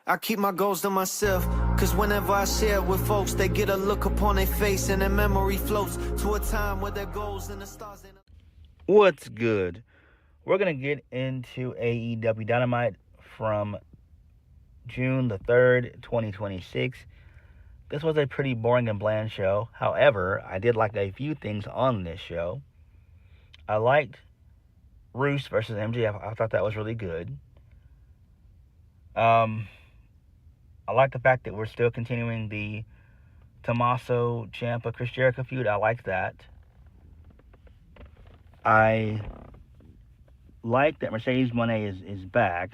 I keep my goals to myself, cause whenever I share it with folks, they get a look upon their face and their memory floats to a time where their goals and the stars ain't... What's good? We're going to get into AEW Dynamite from June the 3rd, 2026. This was a pretty boring and bland show. However, I did like a few things on this show. I liked Roos versus MJF. I thought that was really good. I like the fact that we're still continuing the Tommaso Ciampa Chris Jericho feud. I like that. I like that Mercedes Mone is back.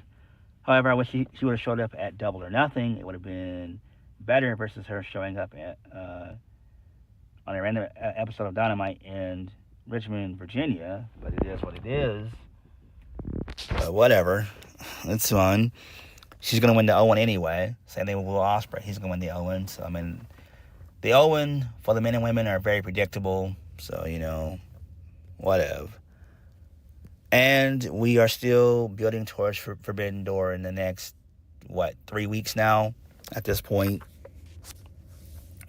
However, I wish she would have showed up at Double or Nothing. It would have been better versus her showing up at on a random episode of Dynamite in Richmond, Virginia. But it is what it is. Whatever. It's fine. She's going to win the Owen anyway. Same thing with Will Ospreay. He's going to win the Owen. So, I mean, the Owen for the men and women are very predictable. So, whatever. And we are still building towards Forbidden Door in the next, 3 weeks now at this point.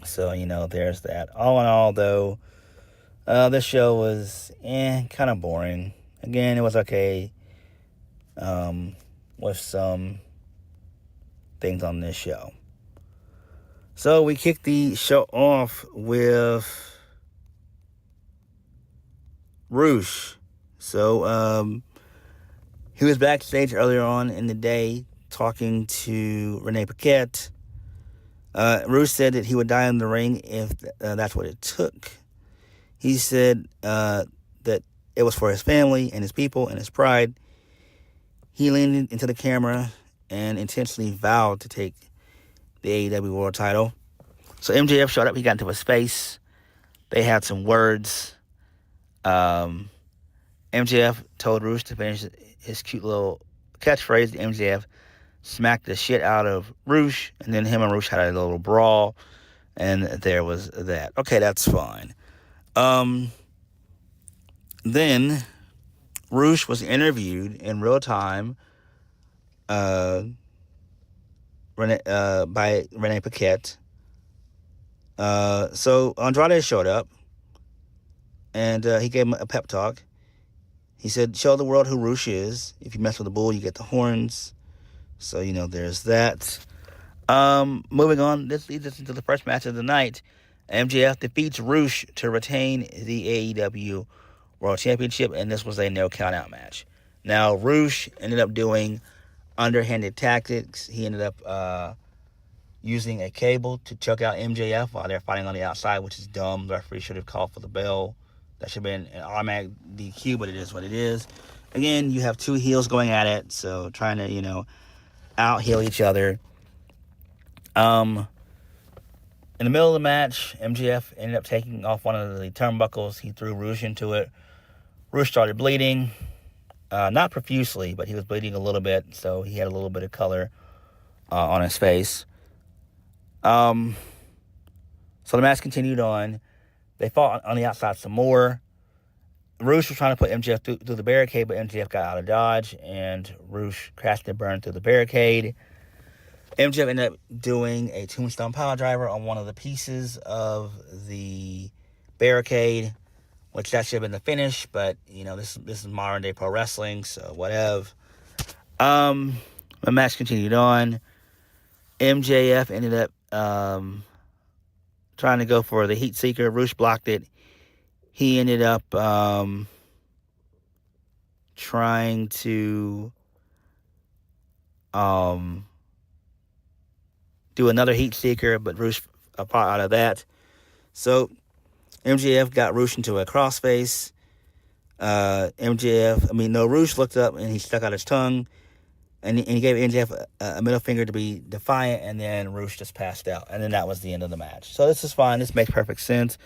So, there's that. All in all, though, this show was, kind of boring. Again, it was okay with some things on this show. So we kicked the show off with Roosh. So he was backstage earlier on in the day talking to Renee Paquette. Roosh said that he would die in the ring if that's what it took. He said that it was for his family and his people and his pride. He leaned into the camera and intentionally vowed to take the AEW World title. So MJF showed up. He got into a space. They had some words. MJF told Roosh to finish his cute little catchphrase. MJF smacked the shit out of Roosh, and then him and Roosh had a little brawl, and there was that. Okay, that's fine. Then Roosh was interviewed in real time by Renee Paquette. So Andrade showed up, and he gave him a pep talk. He said, show the world who Roosh is. If you mess with the bull, you get the horns. So, there's that. Moving on, this leads us into the first match of the night. MJF defeats Roosh to retain the AEW World Championship, and this was a no count-out match. Now, Roosh ended up doing underhanded tactics. He ended up using a cable to choke out MJF while they're fighting on the outside, which is dumb. The referee should have called for the bell. That should have been an automatic DQ, but it is what it is. Again, you have two heels going at it, so trying to, out-heel each other. In the middle of the match, MJF ended up taking off one of the turnbuckles. He threw Roosh into it. Roosh started bleeding. Not profusely, but he was bleeding a little bit, so he had a little bit of color on his face. So the match continued on. They fought on the outside some more. Roosh was trying to put MJF through the barricade, but MJF got out of dodge, and Roosh crashed and burned through the barricade. MJF ended up doing a tombstone power driver on one of the pieces of the barricade, which that should have been the finish, but, this is modern-day pro wrestling, so whatever. The match continued on. MJF ended up trying to go for the Heat Seeker. Roosh blocked it. He ended up trying to do another Heat Seeker, but Roosh fought out of that. So MJF got Roosh into a crossface. Roosh looked up and he stuck out his tongue. And he gave MJF a middle finger to be defiant, and then Roosh just passed out. And then that was the end of the match. So this is fine. This makes perfect sense.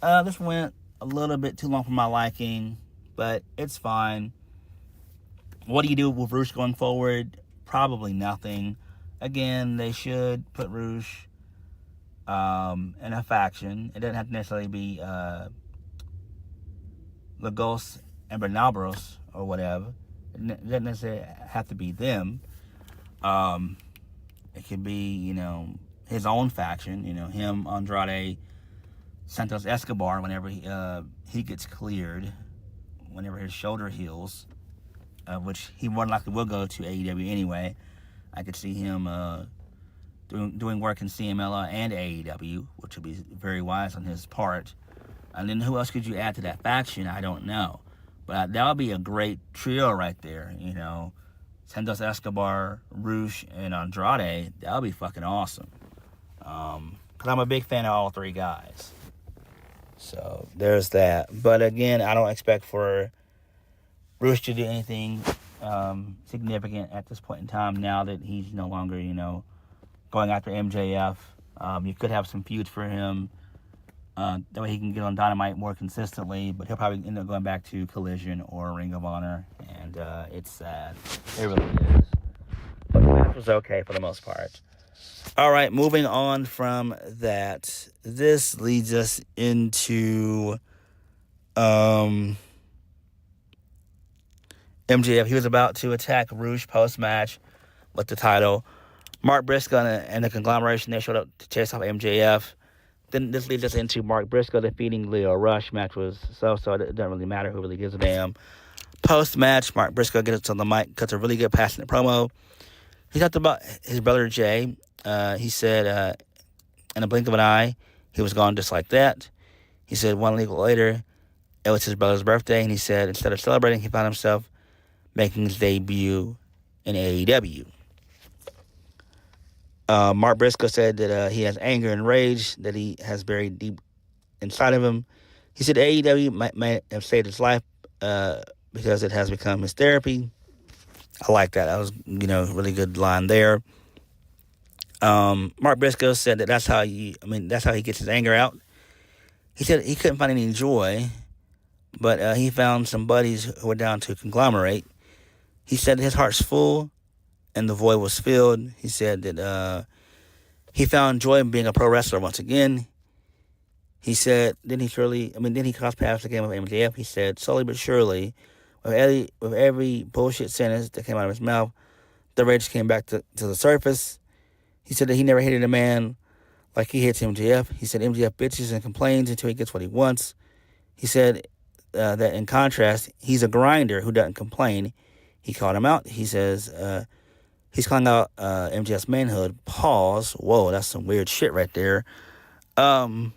This went a little bit too long for my liking, but it's fine. What do you do with Roosh going forward? Probably nothing. Again, they should put Roosh in a faction. It doesn't have to necessarily be Lagos and Bernabros or whatever. It doesn't necessarily have to be them. It could be, his own faction, him, Andrade, Santos Escobar, whenever he gets cleared, whenever his shoulder heals, which he more than likely will go to AEW anyway. I could see him doing work in CMLL and AEW, which would be very wise on his part. And then who else could you add to that faction? I don't know. But that would be a great trio right there, Santos Escobar, Rush, and Andrade. That would be fucking awesome. Because I'm a big fan of all three guys. So there's that. But again, I don't expect for Rush to do anything significant at this point in time now that he's no longer, going after MJF. You could have some feuds for him. That way he can get on Dynamite more consistently, but he'll probably end up going back to Collision or Ring of Honor, and it's sad. It really is. But the match was okay for the most part. All right, moving on from that, this leads us into MJF. He was about to attack Rush post-match with the title. Mark Briscoe and the conglomeration, they showed up to chase off MJF. Then this leads us into Mark Briscoe defeating Leo Rush. Match was so it doesn't really matter who really gives a damn. Post-match, Mark Briscoe gets on the mic, cuts a really good passionate promo. He talked about his brother Jay. He said, in a blink of an eye, he was gone just like that. He said 1 week later, it was his brother's birthday, and he said instead of celebrating, he found himself making his debut in AEW. Mark Briscoe said that he has anger and rage that he has buried deep inside of him. He said AEW might have saved his life because it has become his therapy. I like that. That was, a really good line there. Mark Briscoe said that that's how he gets his anger out. He said he couldn't find any joy, but he found some buddies who were down to conglomerate. He said his heart's full and the void was filled. He said that he found joy in being a pro wrestler once again. He said, then he crossed paths again with MJF. He said, slowly but surely, with every bullshit sentence that came out of his mouth, the rage came back to the surface. He said that he never hated a man like he hates MJF. He said MJF bitches and complains until he gets what he wants. He said that in contrast, he's a grinder who doesn't complain. He called him out. He says he's calling out MJF's manhood. Pause. Whoa, that's some weird shit right there. Mark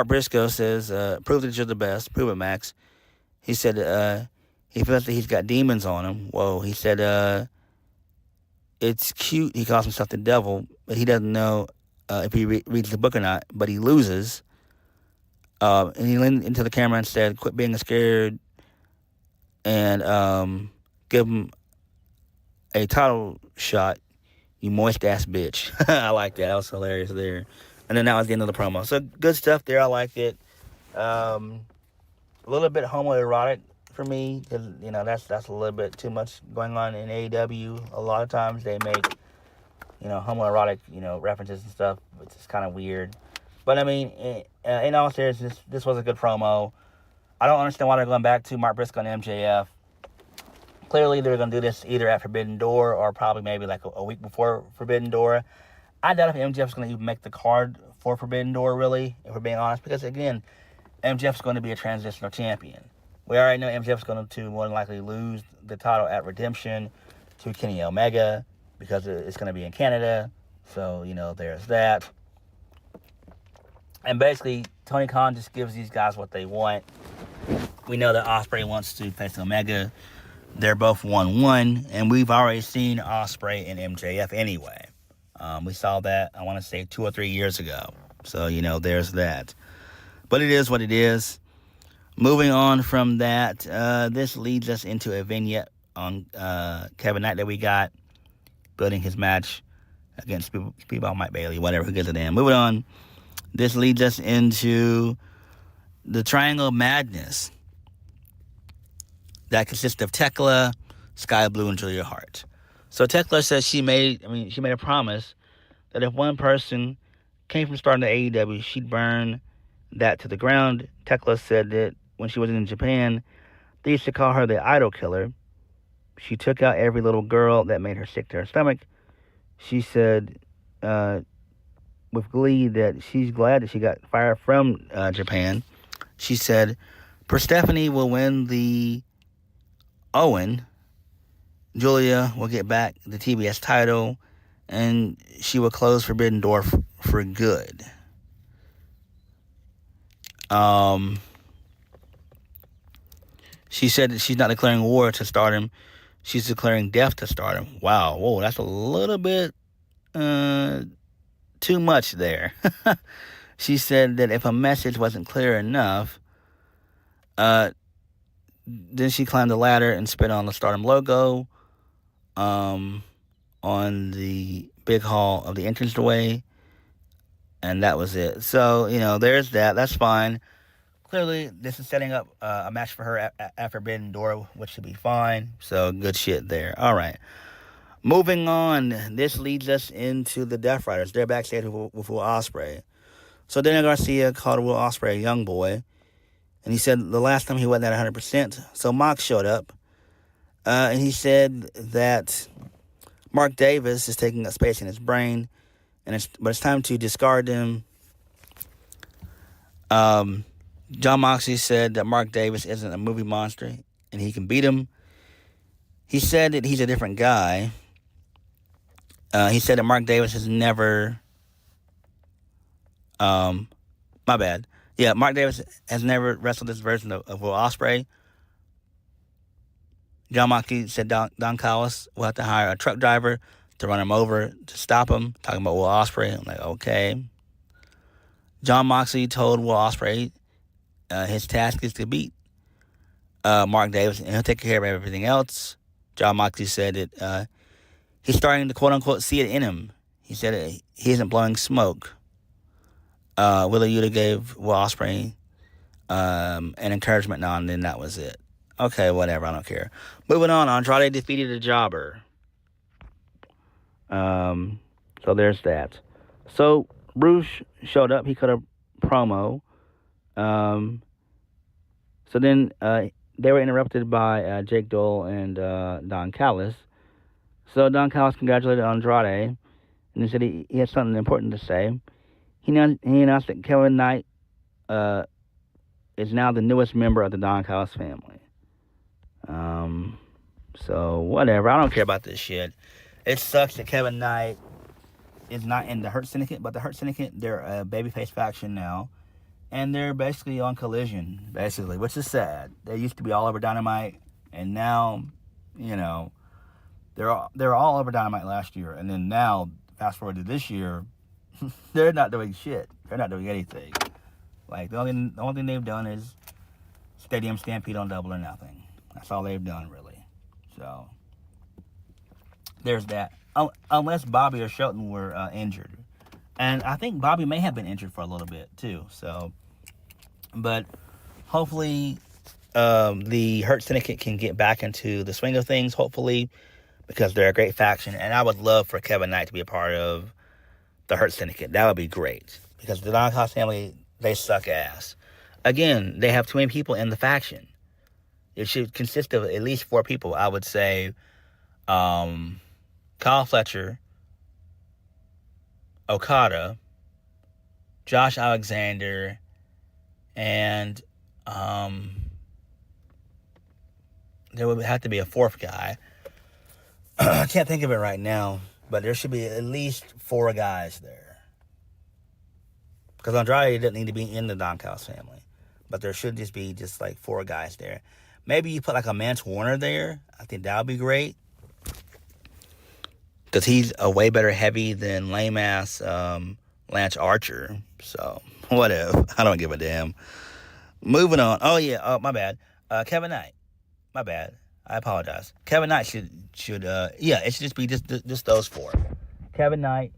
Briscoe says, prove that you're the best. Prove it, Max. He said he feels that he's got demons on him. Whoa. He said it's cute. He calls himself the devil, but he doesn't know if he reads the book or not, but he loses. And he leaned into the camera and said, quit being scared and give him a title shot, you moist-ass bitch. I like that. That was hilarious there. And then that was the end of the promo. So good stuff there. I liked it. A little bit homoerotic for me, because, that's a little bit too much going on in AEW. A lot of times they make, homoerotic, references and stuff. It's just kind of weird. But, in all seriousness, this was a good promo. I don't understand why they're going back to Mark Briscoe and MJF. Clearly, they're going to do this either at Forbidden Door or probably maybe like a week before Forbidden Door. I doubt if MJF's going to even make the card for Forbidden Door, really, if we're being honest. Because, again, MJF's going to be a transitional champion. We already know MJF's going to more than likely lose the title at Redemption to Kenny Omega because it's going to be in Canada. So, there's that. And basically, Tony Khan just gives these guys what they want. We know that Ospreay wants to face Omega. They're both 1-1, and we've already seen Ospreay and MJF anyway. We saw that, I want to say, 2 or 3 years ago. So, there's that. But it is what it is. Moving on from that, this leads us into a vignette on Kevin Knight that we got, building his match against Speedball Mike Bailey, whatever, who gives a damn. Moving on, this leads us into the Triangle of Madness that consists of Tekla, Sky Blue, and Julia Hart. So Tekla says she made a promise that if one person came from starting the AEW, she'd burn that to the ground. Tekla said that when she was in Japan, They used to call her the idol killer. She took out every little girl that made her sick to her stomach. She said with glee that she's glad that she got fired from Japan. She said Persephone will win the Owen. Julia will get back the TBS title, and she will close Forbidden Door for good. She said that she's not declaring war to Stardom. She's declaring death to Stardom. Wow, whoa, that's a little bit too much there. She said that if a message wasn't clear enough, then she climbed the ladder and spit on the Stardom logo on the big hall of the entranceway, and that was it. So, there's that. That's fine. Clearly, this is setting up a match for her at Forbidden Door, which should be fine. So, good shit there. All right. Moving on. This leads us into the Death Riders. They're backstage with Will Ospreay. So, Daniel Garcia called Will Ospreay a young boy. And he said the last time he wasn't at 100%. So, Mox showed up. And he said that Mark Davis is taking up space in his brain. But it's time to discard him. John Moxley said that Mark Davis isn't a movie monster and he can beat him. He said that he's a different guy. He said that Mark Davis has never... my bad. Yeah, Mark Davis has never wrestled this version of Will Ospreay. John Moxley said Don Callis will have to hire a truck driver to run him over to stop him. Talking about Will Ospreay. I'm like, okay. John Moxley told Will Ospreay his task is to beat Mark Davis, and he'll take care of everything else. John Moxley said that he's starting to quote-unquote see it in him. He said he isn't blowing smoke. Willa Yuta gave Will Ospreay an encouragement nod, and then that was it. Okay, whatever, I don't care. Moving on, Andrade defeated a jobber. So there's that. So Bruce showed up. He cut a promo. So then they were interrupted by Jake Dole and Don Callis. So Don Callis congratulated Andrade, and he said he had something important to say. He announced that Kevin Knight is now the newest member of the Don Callis family. So whatever. I don't care about this shit. It sucks that Kevin Knight is not in the Hurt Syndicate, but the Hurt Syndicate, they're a babyface faction now. And they're basically on Collision, basically, which is sad. They used to be all over Dynamite, and now, they're all over Dynamite last year. And then now, fast forward to this year, they're not doing shit. They're not doing anything. Like, the only thing they've done is Stadium Stampede on Double or Nothing. That's all they've done, really. So, there's that. Unless Bobby or Shelton were injured. And I think Bobby may have been injured for a little bit, too. So, but hopefully the Hurt Syndicate can get back into the swing of things, hopefully, because they're a great faction. And I would love for Kevin Knight to be a part of the Hurt Syndicate. That would be great. Because the Don Callis family, they suck ass. Again, they have too many people in the faction. It should consist of at least 4 people. I would say Kyle Fletcher, Okada, Josh Alexander, and there would have to be a 4th guy. I can't think of it right now, but there should be at least 4 guys there. Because Andrade doesn't need to be in the Don Callis family, but there should just be like 4 guys there. Maybe you put like a Mance Warner there. I think that would be great. Because he's a way better heavy than lame-ass Lance Archer. So, whatever. I don't give a damn. Moving on. Oh, yeah. Oh, my bad. Kevin Knight. My bad. I apologize. Kevin Knight should it should just be just those 4. Kevin Knight.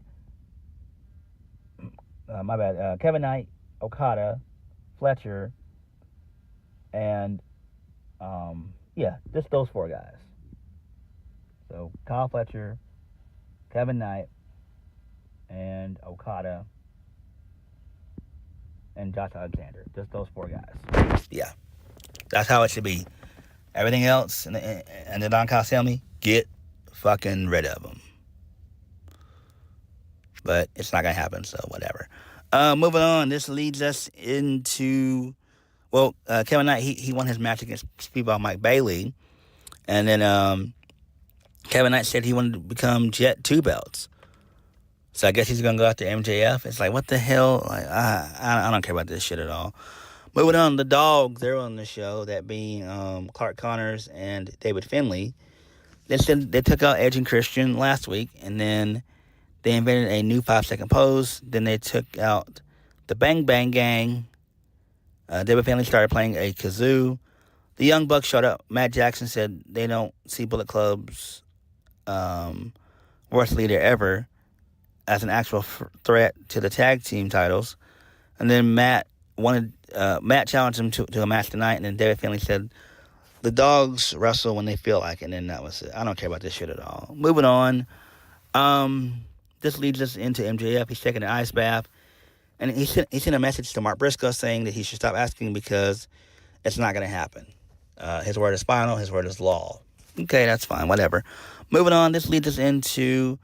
My bad. Kevin Knight, Okada, Fletcher, and, just those 4 guys. So, Kyle Fletcher, Kevin Knight, and Okada, and Josh Alexander. Just those 4 guys. Yeah. That's how it should be. Everything else and the Don Callis family, get fucking rid of them. But it's not going to happen, so whatever. Moving on, this leads us into, Kevin Knight, he won his match against Speedball Mike Bailey. And then Kevin Knight said he wanted to become Jet 2 belts. So I guess he's going to go after MJF. It's like, what the hell? Like, I don't care about this shit at all. Moving on, the Dog, they're on the show, that being Clark Connors and David Finlay. They said they took out Edge and Christian last week, and then they invented a new 5-second pose. Then they took out the Bang Bang Gang. David Finlay started playing a kazoo. The Young Bucks showed up. Matt Jackson said they don't see Bullet Club's worst leader ever as an actual threat to the tag team titles. And then Matt challenged him to a match tonight, and then David Finlay said the Dogs wrestle when they feel like it, and then that was it. I don't care about this shit at all. Moving on, this leads us into MJF. He's taking an ice bath, and he sent a message to Mark Briscoe saying that he should stop asking because it's not going to happen. His word is final, his word is law. Okay, that's fine, whatever. Moving on, this leads us into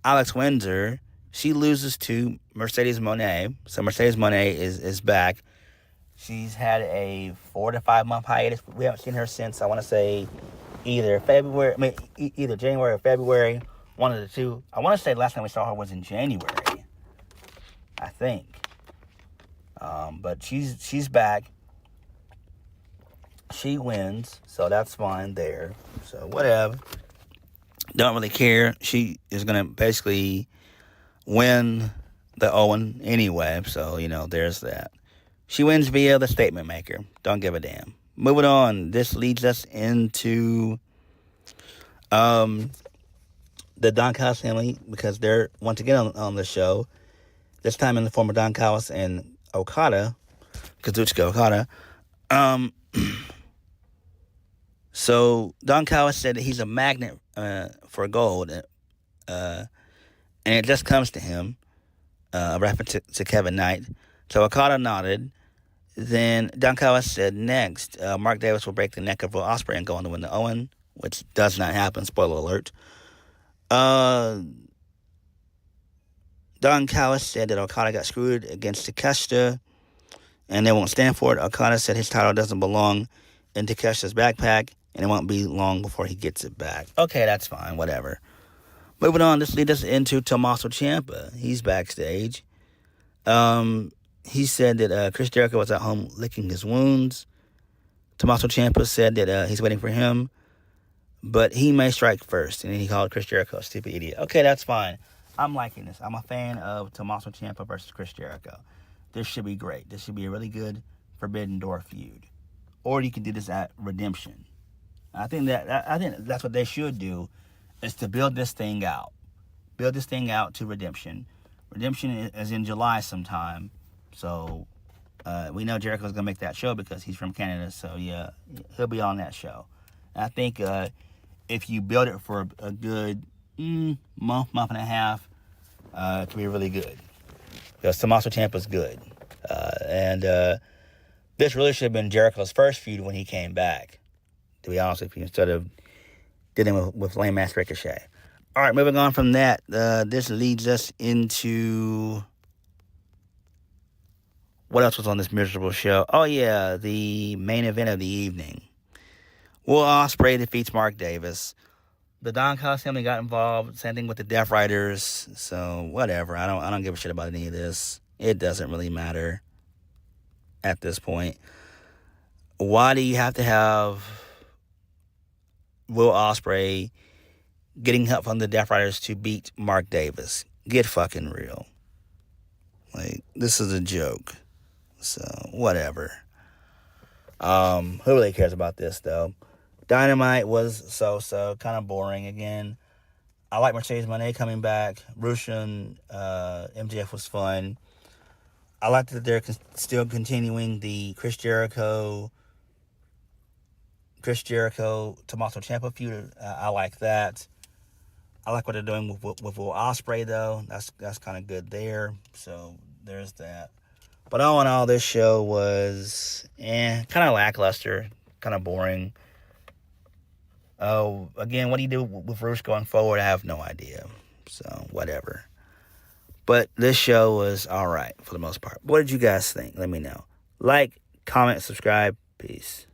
Alex Windsor. She loses to Mercedes Mone. So Mercedes Mone is back. She's had a 4 to 5 month hiatus. We haven't seen her since, I want to say, either January or February. One of the two. I want to say the last time we saw her was in January, I think. But she's back. She wins, so that's fine there. So whatever. Don't really care. She is going to basically win the Owen anyway. So, there's that. She wins via the statement maker. Don't give a damn. Moving on. This leads us into the Don Callis family, because they're once again on the show. This time in the form of Don Callis and Okada. Kazuchika Okada. So Don Callis said that he's a magnet for gold, and it just comes to him, a reference to Kevin Knight. So Okada nodded. Then Don Callis said next, Mark Davis will break the neck of Will Ospreay and go on to win the Owen, which does not happen, spoiler alert. Don Callis said that Okada got screwed against Takeshita, and they won't stand for it. Okada said his title doesn't belong in Takeshita's backpack, and it won't be long before he gets it back. Okay, that's fine, whatever. Moving on, this leads us into Tommaso Ciampa. He's backstage. He said that Chris Jericho was at home licking his wounds. Tommaso Ciampa said that he's waiting for him, but he may strike first. And then he called Chris Jericho a stupid idiot. Okay, that's fine. I'm liking this. I'm a fan of Tommaso Ciampa versus Chris Jericho. This should be great. This should be a really good Forbidden Door feud. Or you can do this at Redemption. I think that's what they should do, is to build this thing out. Build this thing out to Redemption. Redemption is in July sometime. So we know Jericho's going to make that show because he's from Canada. So, yeah, he'll be on that show. And I think if you build it for a good month and a half, it could be really good. Because Tommaso Ciampa's good. And this really should have been Jericho's first feud when he came back, to be honest with you, instead of dealing with lame ass Ricochet. All right, moving on from that, this leads us into what else was on this miserable show? Oh yeah, the main event of the evening. Will Ospreay defeats Mark Davis. The Don Callis family got involved. Same thing with the Death Riders. So whatever. I don't give a shit about any of this. It doesn't really matter at this point. Why do you have to have Will Ospreay getting help from the Death Riders to beat Mark Davis? Get fucking real. Like, this is a joke. So, whatever. Who really cares about this, though? Dynamite was so-so, kind of boring again. I like Mercedes Moné coming back. Rush and MJF was fun. I like that they're still continuing the Chris Jericho, Tommaso Ciampa feud. I like that. I like what they're doing with Will Ospreay, though. That's kind of good there. So there's that. But all in all, this show was kind of lackluster, kind of boring. Again, what do you do with Rush going forward? I have no idea. So, whatever. But this show was all right for the most part. What did you guys think? Let me know. Like, comment, subscribe. Peace.